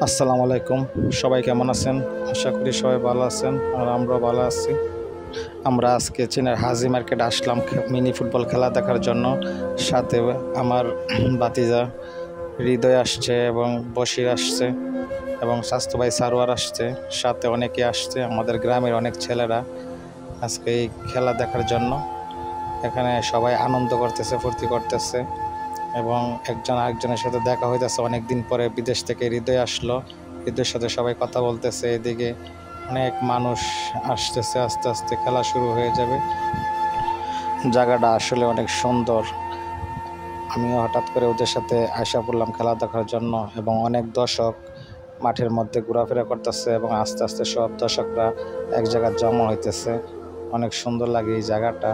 আসসালামু আলাইকুম। সবাই কেমন আছেন? আশা করি সবাই ভালো আছেন আর আমরাও ভালো আছি। আমরা আজকে চীনের হাজি মার্কেট আসলাম মিনি ফুটবল খেলা দেখার জন্য। সাথে আমার ভাতিজা হৃদয় আসছে এবং বশির আসছে এবং স্বাস্থ্য ভাই সারোয়ার আসছে, সাথে অনেকে আসছে। আমাদের গ্রামের অনেক ছেলেরা আজকে এই খেলা দেখার জন্য এখানে সবাই আনন্দ করতেছে, ফুর্তি করতেছে এবং একজন আরেকজনের সাথে দেখা হইতেছে। অনেক দিন পরে বিদেশ থেকে হৃদয় আসলো, হৃদয়ের সাথে সবাই কথা বলতেছে। এদিকে অনেক মানুষ আসতেছে, আস্তে আস্তে খেলা শুরু হয়ে যাবে। জায়গাটা আসলে অনেক সুন্দর। আমিও হঠাৎ করে ওদের সাথে আশা পড়লাম খেলা দেখার জন্য এবং অনেক দর্শক মাঠের মধ্যে ঘোরাফেরা করতেছে এবং আস্তে আস্তে সব দর্শকরা এক জায়গায় জমা হইতেছে। অনেক সুন্দর লাগে এই জায়গাটা।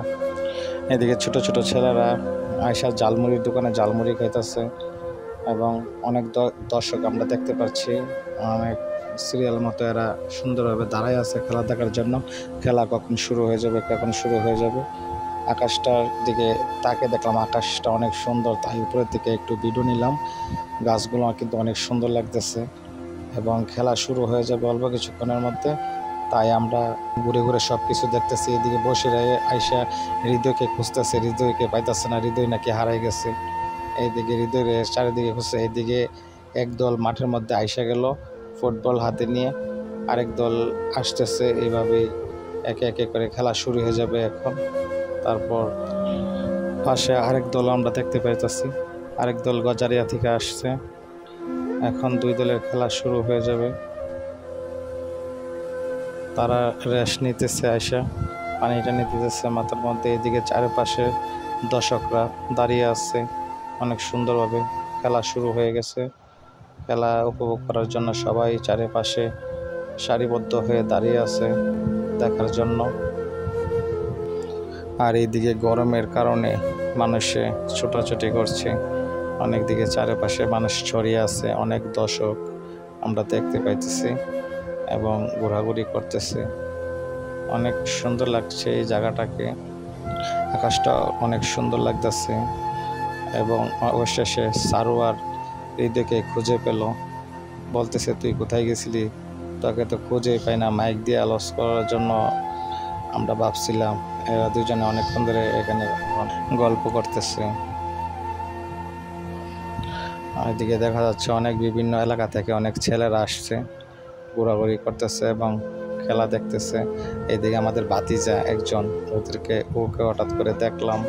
এদিকে ছোট ছোট ছেলেরা আয়সা জালমুড়ির দোকানে জালমুড়ি খাইতেছে এবং অনেক দর্শক আমরা দেখতে পাচ্ছি। অনেক সিরিয়াল মতো এরা সুন্দরভাবে দাঁড়ায় আছে খেলা দেখার জন্য। খেলা কখন শুরু হয়ে যাবে। আকাশটার দিকে তাকে দেখলাম, আকাশটা অনেক সুন্দর, তাই উপরের দিকে একটু ভিডিও নিলাম। গাছগুলো কিন্তু অনেক সুন্দর লাগতেছে এবং খেলা শুরু হয়ে যাবে অল্প কিছুক্ষণের মধ্যে। তাই আমরা ঘুরে ঘুরে সব কিছু দেখতেছি। এদিকে বসে আইসা হৃদয়কে খুঁজতেছে, হৃদয়কে পাইতেছে না, হৃদয় নাকি হারাই গেছে। এইদিকে হৃদয়ের চারিদিকে খুঁজছে। এইদিকে একদল মাঠের মধ্যে আইসা গেল ফুটবল হাতে নিয়ে, আরেক দল আসতেছে। এইভাবেই একে একে করে খেলা শুরু হয়ে যাবে এখন। তারপর পাশে আরেক দল আমরা দেখতে পাইতেছি, আরেক দল গজারিয়া থেকে আসছে। এখন দুই দলের খেলা শুরু হয়ে যাবে। তারা রেস্ট নিতেছে, আইসা পানিটা নিতেছে মাথার মধ্যে। এদিকে চারপাশে দর্শকরা দাঁড়িয়ে আছে, অনেক সুন্দরভাবে খেলা শুরু হয়ে গেছে। খেলা উপভোগ করার জন্য সবাই চারিপাশে সারিবদ্ধ হয়ে দাঁড়িয়ে আছে দেখার জন্য। আর এইদিকে গরমের কারণে মানুষে ছোটাছুটি করছে, অনেক দিকে চারিপাশে মানুষ ছড়িয়ে আছে, অনেক দর্শক আমরা দেখতে পাইতেছি এবং ঘোরাঘুরি করতেছে। অনেক সুন্দর লাগছে এই জায়গাটাকে, আকাশটা অনেক সুন্দর লাগতেছে এবং অবশেষে সারোয়ার হৃদয়কে খুঁজে পেল। বলতেছে, তুই কোথায় গেছিলি? তোকে তো খুঁজেই পাই না। মাইক দিয়ে আলোচ করার জন্য আমরা ভাবছিলাম। এরা দুজনে অনেকক্ষণ ধরে এখানে গল্প করতেছে। এদিকে দেখা যাচ্ছে অনেক বিভিন্ন এলাকা থেকে অনেক ছেলেরা আসছে, ঘোরাঘুরি করতেছে এবং খেলা দেখতেছে। এদিকে আমাদের ভাতিজা একজন, ওকে হঠাৎ করে দেখলাম।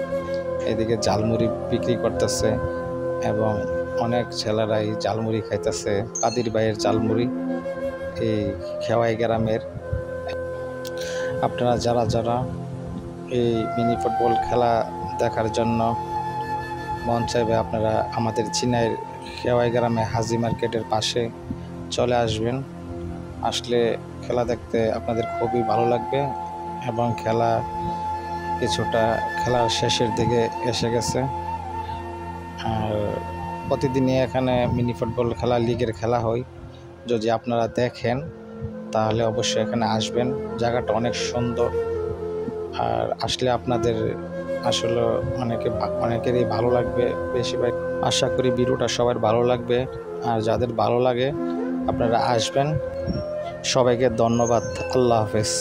এদিকে জালমুড়ি বিক্রি করতেছে এবং অনেক ছেলেরা এই জালমুড়ি খাইতেছে। কাদির ভাইয়ের জালমুড়ি, এই খেওয়াই গ্রামের। আপনারা যারা যারা এই মিনি ফুটবল খেলা দেখার জন্য মন চাইবে, আপনারা আমাদের চীনের খেওয়াই গ্রামে হাজি মার্কেটের পাশে চলে আসবেন। আসলে খেলা দেখতে আপনাদের খুবই ভালো লাগবে এবং খেলার শেষের দিকে এসে গেছে। আর প্রতিদিনই এখানে মিনি ফুটবল খেলা, লিগের খেলা হয়। যদি আপনারা দেখেন তাহলে অবশ্যই এখানে আসবেন। জায়গাটা অনেক সুন্দর। আর আসলে আপনাদের আসলে অনেকেরই ভালো লাগবে। বেশিরভাগ আশা করি ভিডিওটা সবার ভালো লাগবে। আর যাদের ভালো লাগে আপনারা আসবেন। সবাইকে ধন্যবাদ। আল্লাহ হাফেজ।